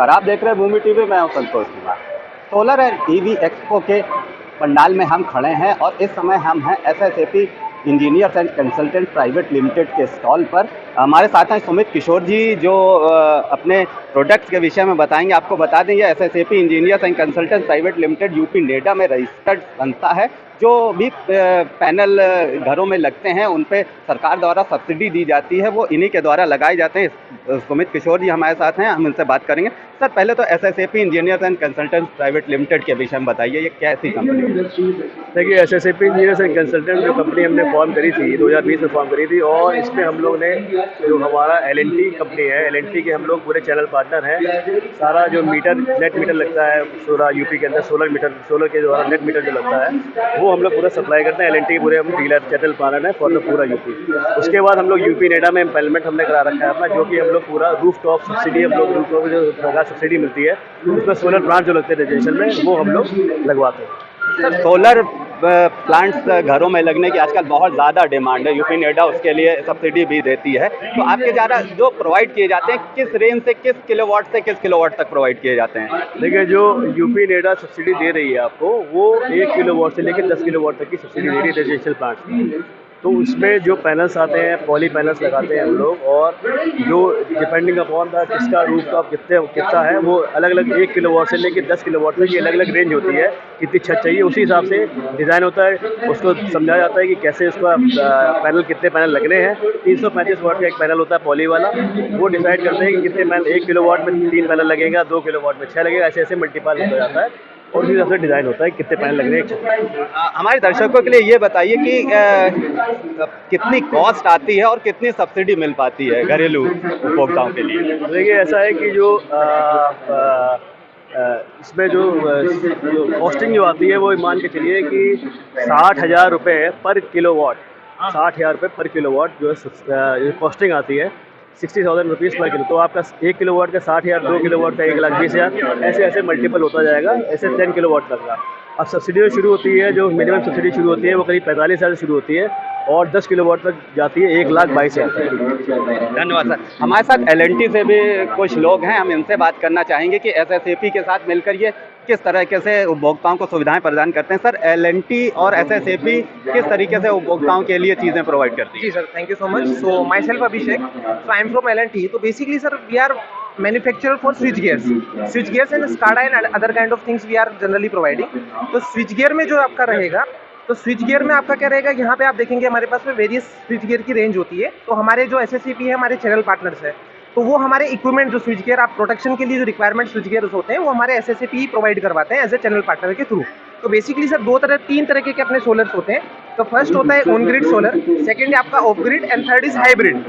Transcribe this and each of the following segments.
नमस्कार, आप देख रहे हैं भूमि टीवी। मैं हूं Santosh Kumar. Solar and EV expo के पंडाल में हम खड़े हैं और इस समय हम हैं SSAP engineers and consultant private limited के स्टॉल पर। हमारे साथ हैं सुमित किशोर जी, जो अपने प्रोडक्ट्स के विषय में बताएंगे। आपको बता दें, ये SSAP engineers and consultant private limited UP NEDA में रजिस्टर्ड संस्था है। जो भी पैनल घरों में लगते हैं उन पे सरकार द्वारा सब्सिडी दी जाती है, वो इन्हीं के द्वारा लगाए जाते हैं। सुमित किशोर जी हमारे साथ हैं, हम इनसे बात करेंगे। सर, पहले तो SSAP engineers and consultants private limited के विषय में बताइए, ये कैसी कंपनी है? देखिए, एसएसएपी इंजीनियर्स एंड कंसल्टेंट जो कंपनी हमने फॉर्म करी थी 2020 में फॉर्म करी थी, और इसमें हम लोग ने जो हमारा एलएनटी कंपनी है, एलएनटी के हम लोग पूरे चैनल पार्टनर हैं। सारा जो मीटर नेट मीटर लगता है सोलर यूपी के अंदर, सोलर के द्वारा नेट मीटर जो लगता है वो हम लोग पूरा सप्लाई करते हैं। एलएनटी के पूरे हम डीलर चैनल पार्टनर है फॉर द पूरा यूपी। उसके बाद हम लोग यूपी नेडा में एम्पैनलमेंट हमने करा रखा है अपना, जो कि हम लोग पूरा रूफ टॉप सब्सिडी, हम लोग रूफ टॉप जो सरकार सब्सिडी मिलती है उसमें सोलर प्लांट जो लगते हैं रेजिस्ट्रेशन में, वो हम लोग लगवाते हैं। सर, सोलर प्लांट्स घरों में लगने की आजकल बहुत ज़्यादा डिमांड है। यूपी नेडा उसके लिए सब्सिडी भी देती है। तो आपके ज़्यादा जो प्रोवाइड किए जाते हैं, किस रेंज से किस किलोवाट से किस किलोवाट तक प्रोवाइड किए जाते हैं? देखिए, जो यूपी नेडा सब्सिडी दे रही है आपको, वो 1 किलोवाट से लेकर 10 किलोवाट तक की सब्सिडी दे रही है रेजिस्ट्रेशन प्लांट। तो उसमें जो पैनल्स आते हैं, पॉली पैनल्स लगाते हैं हम लोग, और जो डिपेंडिंग अपॉन द किसका रूफ टॉप कितना है, वो अलग अलग 1 किलोवाट से लेकर 10 किलोवाट तक की अलग अलग रेंज होती है। कितनी छत चाहिए उसी हिसाब से डिज़ाइन होता है। उसको समझाया जाता है कि कैसे उसका पैनल, कितने पैनल लगने हैं। 335 वाट का एक पैनल होता है पॉली वाला, वो डिसाइड करते हैं कि कितने पैनल 1 किलोवाट में 3 पैनल लगेगा, 2 किलोवाट में 6 लगेगा, ऐसे ऐसे मल्टीपल होता जाता है और उसी हिसाब से डिज़ाइन होता है कितने पैनल लगने हैं। हमारे दर्शकों के लिए ये बताइए कि कितनी कॉस्ट आती है और कितनी सब्सिडी मिल पाती है घरेलू उपभोक्ताओं के लिए? देखिए, ऐसा है कि जो इसमें जो कॉस्टिंग जो आती है, वो मान के चलिए कि 60,000 रुपये पर किलोवाट, 60,000 रुपये पर किलोवाट जो है कॉस्टिंग आती है। 60,000 रुपीज़ पर किलो। तो आपका 1 किलोवाट का 60,000, 2 किलोवाट का 1,20,000, ऐसे ऐसे मल्टीपल होता जाएगा, ऐसे 10 किलोवाट तक का। अब सब्सिडी शुरू होती है, जो मिनिमम सब्सिडी शुरू होती है वो करीब 45,000 से शुरू होती है और 10 किलोवाट तक जाती है 1,22,000 तक। धन्यवाद सर। हमारे साथ एलएनटी से भी कुछ लोग हैं, हम इनसे बात करना चाहेंगे कि एसएसएपी के साथ मिलकर ये किस तरीके से उपभोक्ताओं को सुविधाएं प्रदान करते हैं। सर, एलएनटी और एसएसएपी किस तरीके से उपभोक्ताओं के लिए चीज़ें प्रोवाइड करती है? जी sir, thank you so much. So myself Abhishek, so I am from L&T. तो basically sir, we are manufacturer for switch gears and SCADA and other kind of things we are generally providing। तो switch gear में जो आपका रहेगा, तो switch gear में आपका क्या रहेगा, यहाँ पे आप देखेंगे हमारे पास में वेरियस स्विच गियर की रेंज होती है। तो हमारे जो एसएससीपी है, हमारे चैनल पार्टनर्स है, तो वो हमारे इक्विपमेंट जो स्विच गियर, आप प्रोटेक्शन के लिए जो रिक्वायरमेंट स्विच गियर होते हैं, वो हमारे एसएससीपी ही प्रोवाइड करवाते हैं एज ए चैनल पार्टनर के थ्रू। तो बेसिकली सर 3 तरह के अपने सोलर्स होते हैं। तो फर्स्ट होता है ऑन ग्रिड सोलर, सेकेंड है आपका of grid, and third is hybrid.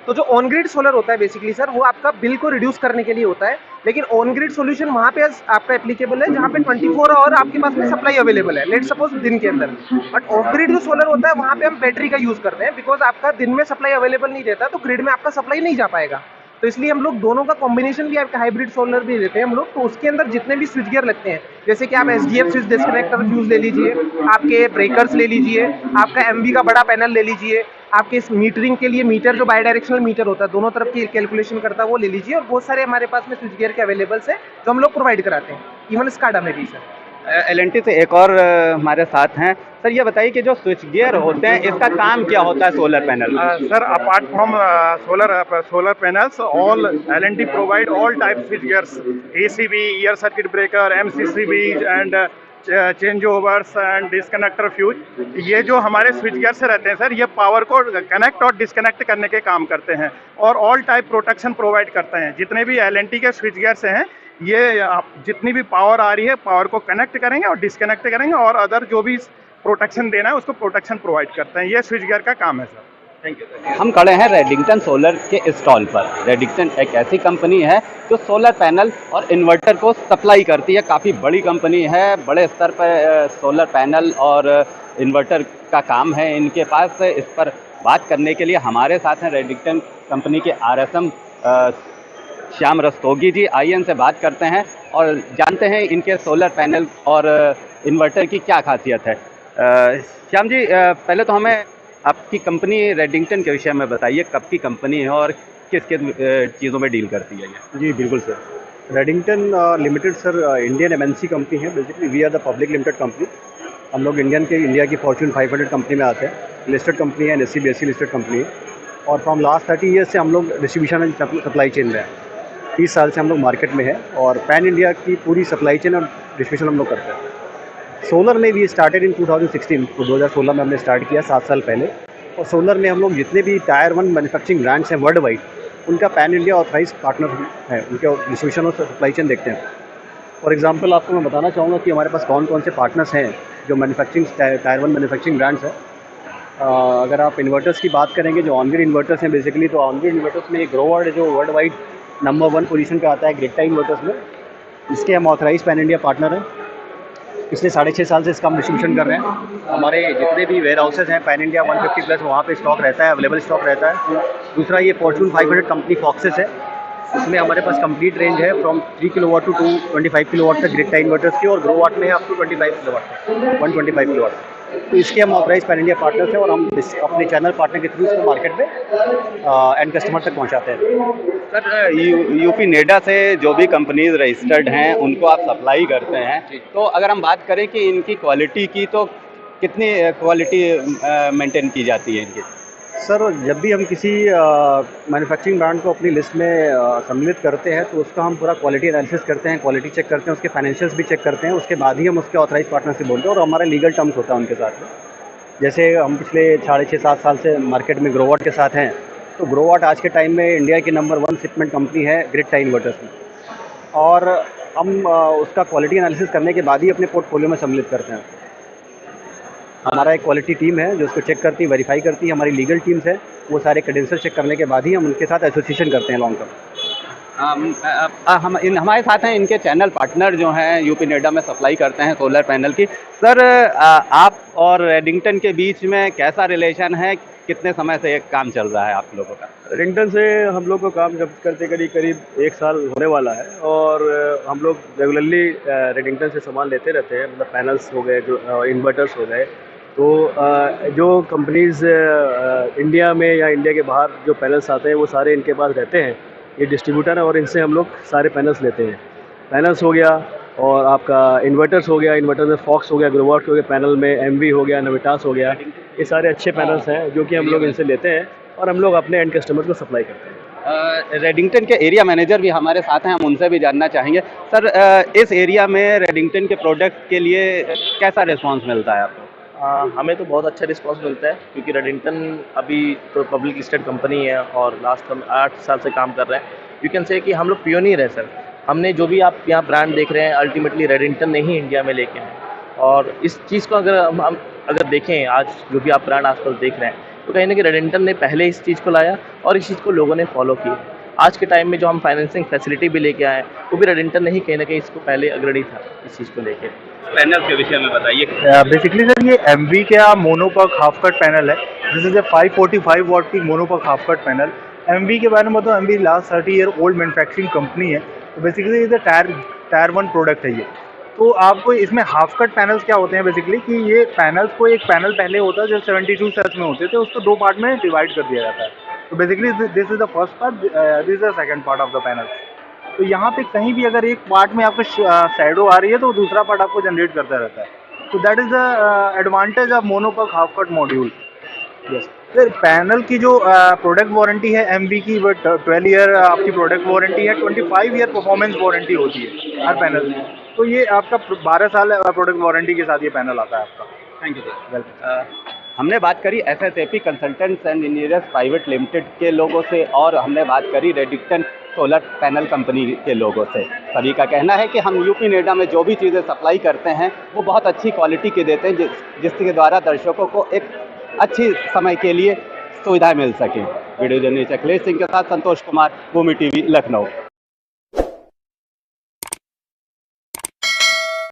तो जो ऑन ग्रिड सोलर होता है बेसिकली सर, वो आपका बिल को रिड्यूस करने के लिए होता है। लेकिन ऑन ग्रिड सॉल्यूशन वहाँ पे आपका एप्लीकेबल है जहाँ पे 24 आवर आपके पास में सप्लाई अवेलेबल है, लेट सपोज दिन के अंदर। बट ऑफ ग्रिड जो सोलर होता है, वहाँ पे हम बैटरी का यूज़ करते हैं, बिकॉज आपका दिन में सप्लाई अवेलेबल नहीं रहता, तो ग्रिड में आपका सप्लाई नहीं जा पाएगा। तो इसलिए हम लोग दोनों का कॉम्बिनेशन भी, आपका हाइब्रिड सोलर भी देते हैं हम लोग। तो उसके अंदर जितने भी स्विच गियर लगते हैं, जैसे कि आप एसडीएफ स्विच डिस्कनेक्टर फ्यूज ले लीजिए, आपके ब्रेकर्स ले लीजिए, आपका एमवी का बड़ा पैनल ले लीजिए, आपके इस मीटरिंग के लिए मीटर जो बाई डायरेक्शनल मीटर होता है, दोनों तरफ की कैलकुलेशन करता है, वो ले लीजिए। और बहुत सारे हमारे पास में स्विच गियर के अवेलेबल्स है जो हम लोग प्रोवाइड कराते हैं, इवन स्काडा में भी सर। एलएनटी से एक और हमारे साथ हैं। सर, ये बताइए कि जो स्विच गियर होते हैं, इसका काम क्या होता है solar panel? Sir, apart from solar panels, all L&T provide all type switch gears, ACB, ear circuit breaker, MCCBs and change overs and disconnector fuse. ये जो हमारे स्विच गियर से रहते हैं सर, ये पावर को कनेक्ट और डिस्कनेक्ट करने के काम करते हैं और ऑल टाइप प्रोटेक्शन प्रोवाइड करते हैं। जितने भी एलएनटी के स्विच गियर से हैं, ये आप जितनी भी पावर आ रही है, पावर को कनेक्ट करेंगे और डिस्कनेक्ट करेंगे, और अदर जो भी प्रोटेक्शन देना है उसको प्रोटेक्शन प्रोवाइड करते हैं। ये स्विच गियर का काम है सर। Thank you. हम खड़े हैं रेडिंगटन सोलर के स्टॉल पर। रेडिंगटन एक ऐसी कंपनी है जो सोलर पैनल और इन्वर्टर को सप्लाई करती है। काफ़ी बड़ी कंपनी है, बड़े स्तर पर सोलर पैनल और इन्वर्टर का काम है इनके पास। इस पर बात करने के लिए हमारे साथ हैं रेडिंगटन कंपनी के आरएसएम श्याम रस्तोगी जी। आइए इनसे बात करते हैं और जानते हैं इनके सोलर पैनल और इन्वर्टर की क्या खासियत है। श्याम जी, पहले तो हमें आपकी कंपनी रेडिंगटन के विषय में बताइए, कब की कंपनी है और किस किस चीज़ों में डील करती है ये? जी बिल्कुल sir. Redington limited sir Indian MNC company है। Basically we are the public limited company. हम लोग इंडिया की फॉर्च्यून 500 कंपनी में आते हैं। लिस्टेड कंपनी है, NSE BSE लिस्टेड कंपनी है। और फ्रॉम लास्ट 30 ईयर्स से हम लोग डिस्ट्रीब्यूशन एंड सप्लाई चेन में हैं। 30 साल से हम लोग मार्केट में हैं और पैन इंडिया की पूरी सप्लाई चेन और डिस्ट्रीब्यूशन हम लोग करते हैं। सोलर में वी स्टार्टेड इन 2016, तो 2016 में हमने स्टार्ट किया 7 साल पहले। और सोलर में हम लोग जितने भी टायर 1 मैन्युफैक्चरिंग ब्रांड्स हैं वर्ल्ड वाइड, उनका पैन इंडिया ऑथराइज पार्टनर है, उनके डिस्ट्रीब्यूशन और सप्लाई चेन देखते हैं। फॉर एग्जांपल आपको मैं बताना चाहूँगा कि हमारे पास कौन कौन से पार्टनर्स हैं जो मैन्युफैक्चरिंग टायर 1 मैन्युफैक्चरिंग ब्रांड्स हैं। अगर आप इन्वर्टर्स की बात करेंगे, जो ऑनग्रिड इन्वर्टर्स हैं बेसिकली, तो ऑनग्रिड इन्वर्टर्स में ग्रोवर्ड जो वर्ल्ड वाइड नंबर 1 पोजीशन पे आता है ग्रिड इन्वर्टर्स में, इसके हम ऑथराइज पैन इंडिया पार्टनर हैं। पिछले 6.5 साल से इसका हम डिस्ट्रीब्यूशन कर रहे हैं। हमारे जितने भी वेयर हाउसेज हैं पैन इंडिया 150 प्लस, वहाँ पे स्टॉक रहता है, अवेलेबल स्टॉक रहता है। दूसरा ये फॉर्च्यून 500 कंपनी फॉक्सेस है, इसमें हमारे पास कंप्लीट रेंज है फ्रॉम 3 किलोवाट टू 25 किलोवाट तक ग्रिड इन्वर्टर्स की, और ग्रोवाट में है अप टू 25 किलोवाट तक, 125 किलोवाट। तो इसके हम ऑथराइज पैन इंडिया पार्टनर्स हैं और हम अपने चैनल पार्टनर के थ्रू इसको मार्केट में एंड कस्टमर तक पहुँचाते हैं। सर यूपी नेडा से जो भी कंपनीज रजिस्टर्ड हैं उनको आप सप्लाई करते हैं, तो अगर हम बात करें कि इनकी क्वालिटी की, तो कितनी क्वालिटी मेंटेन की जाती है इनकी? सर जब भी हम किसी मैन्युफैक्चरिंग ब्रांड को अपनी लिस्ट में सम्मिलित करते हैं तो उसका हम पूरा क्वालिटी एनालिसिस करते हैं, क्वालिटी चेक करते हैं, उसके फाइनेंशियल्स भी चेक करते हैं, उसके बाद ही हम उसके ऑथराइज पार्टनर से बोलते हैं और हमारा लीगल टर्म्स होता है उनके साथ में। जैसे हम पिछले 6.5-7 साल से मार्केट में ग्रोवाट के साथ हैं, तो ग्रोवाट आज के टाइम में इंडिया की नंबर 1 शिपमेंट कंपनी है ग्रिड टाई इन्वर्टर्स में, और हम उसका क्वालिटी एनालिसिस करने के बाद ही अपने पोर्टफोलियो में सम्मिलित करते हैं। हमारा एक क्वालिटी टीम है जो उसको चेक करती है, वेरीफाई करती है। हमारी लीगल टीम्स है, वो सारे क्रेडेंशियल चेक करने के बाद ही हम उनके साथ एसोसिएशन करते हैं लॉन्ग टर्म। हमारे साथ हैं इनके चैनल पार्टनर जो हैं यूपी नेडा में सप्लाई करते हैं सोलर पैनल की। सर आप और रेडिंगटन के बीच में कैसा रिलेशन है, कितने समय से एक काम चल रहा है आप लोगों का? रेडिंगटन से हम लोग को काम जब करते करीब 1 साल होने वाला है, और हम लोग रेगुलरली रेडिंगटन से सामान लेते रहते हैं। मतलब पैनल्स हो गए, जो इन्वर्टर्स हो गए, तो जो कंपनीज़ इंडिया में या इंडिया के बाहर जो पैनल्स आते हैं वो सारे इनके पास रहते हैं। ये डिस्ट्रीब्यूटर है और इनसे हम लोग सारे पैनल्स लेते हैं। पैनल्स हो गया, और आपका इन्वर्टर्स हो गया, इन्वर्टर में फॉक्स हो गया, ग्रोवाट हो गया, पैनल में MV हो गया, नविटास हो गया, ये सारे अच्छे पैनल्स हैं जो कि हम लोग इनसे लेते हैं और हम लोग अपने एंड कस्टमर को सप्लाई करते हैं। रेडिंगटन के एरिया मैनेजर भी हमारे साथ हैं, हम उनसे भी जानना चाहेंगे। सर इस एरिया में रेडिंगटन के प्रोडक्ट के लिए कैसा रिस्पॉन्स मिलता है आपको? हमें तो बहुत अच्छा रिस्पांस मिलता है, क्योंकि रेडिंगटन अभी तो पब्लिक लिस्टेड कंपनी है और लास्ट हम 8 साल से काम कर रहे हैं। यू कैन से कि हम लोग पियोनियर है सर। हमने जो भी आप यहाँ ब्रांड देख रहे हैं, अल्टीमेटली रेडिंगटन ने ही इंडिया में लेके आए। और इस चीज़ को अगर हम अगर देखें, आज जो भी आप ब्रांड आजकल देख रहे हैं, तो कहीं ना कहीं रेडिंगटन ने पहले इस चीज़ को लाया और इस चीज़ को लोगों ने फॉलो किया। आज के टाइम में जो हम फाइनेंसिंग फैसिलिटी भी लेके आए, वो भी रेडिंगटन ने ही कहीं ना कहीं इसको पहले अग्रणी था इस चीज़ को लेके। पैनल के विषय में बताइए। बेसिकली सर ये MV का मोनोपक हाफ कट पैनल है। दिस इज ए 545 वाट की मोनोपक हाफ कट पैनल। MV के बारे में तो MV last 30 year old manufacturing company है, तो बेसिकली ये टायर 1 प्रोडक्ट है ये। तो आपको इसमें हाफ कट पैनल्स क्या होते हैं बेसिकली, कि ये पैनल्स को, एक पैनल पहले होता है जो 72 सेल्स में होते थे, उसको 2 पार्ट में डिवाइड कर दिया जाता है। तो basically this is the first part, this is the second part of the panel. तो यहाँ पे कहीं भी अगर एक पार्ट में आपको शैडो आ रही है तो दूसरा पार्ट आपको जनरेट करता रहता है। तो that is the advantage of monoperc half cut module. Yes sir, panel की जो प्रोडक्ट वारंटी है MV की, वो 12 ईयर आपकी प्रोडक्ट वारंटी है, 25 ईयर परफॉर्मेंस वारंटी होती है हर पैनल में। तो ये आपका 12 साल प्रोडक्ट वारंटी के साथ ये पैनल आता है आपका। Thank you sir. वेलकम। हमने बात करी SSAP consultants and engineers private limited के लोगों से, और हमने बात करी रेडिंगटन सोलर पैनल कंपनी के लोगों से। सभी का कहना है कि हम यूपी नेडा में जो भी चीज़ें सप्लाई करते हैं वो बहुत अच्छी क्वालिटी के देते हैं, जिसके द्वारा दर्शकों को एक अच्छी समय के लिए सुविधा मिल सके। वीडियो जर्नलिस्ट अखिलेश सिंह के साथ संतोष कुमार, भूमि TV, लखनऊ।